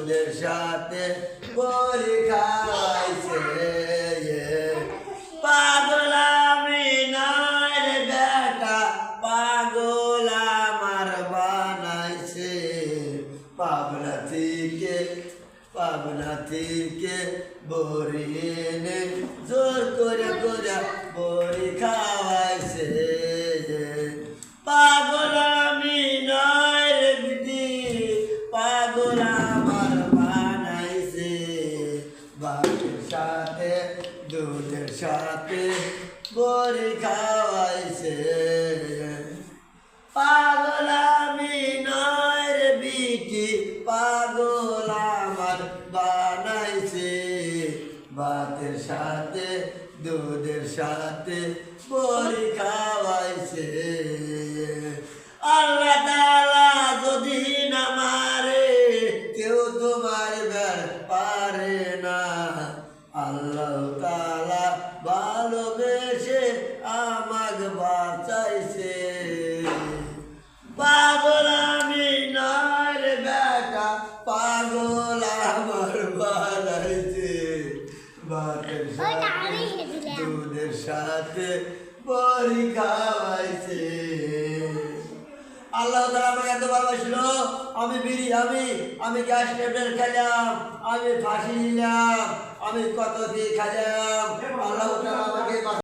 দুধের সাথে বড়ি খাওয়াইছে পাগল আমি নয় রে বেটা পাগল আমার বানাইছে পাবনা থেকে বড়ি এনে জোর করে বড়ি খাওয়াইছে পাগল আমি নয় রে বিটি পাগল আমার বানাইছে বাপের সাথে দুধের সাথে বড়ি খাওয়াইছে পাগল আমি নয় রে বিটি পাগল আমার বানাইছে ভাতের সাথে দুধের সাথে বড়ি খাওয়াইছে আল্লাহ তাআলা যদি না মারে কেউ তো মারবার পারে না আল্লাহ তাআলা ভালোবেসে আমাকে বাঁচাইছে পাগল আমি নয় রে বেটা পাগল আমার বানাইছে ভাতের সাথে দুধের সাথে বড়ি খাওয়াইছে আল্লাহ তাআলা আমাকে এত ভালোবাসিল আমি বিড়ি আমি গ্যাস ট্যাবলেট খেলাম আমি ফাঁসি নিলাম আমি কত দিয়ে খেলাম আল্লাহ তাআলা আমাকে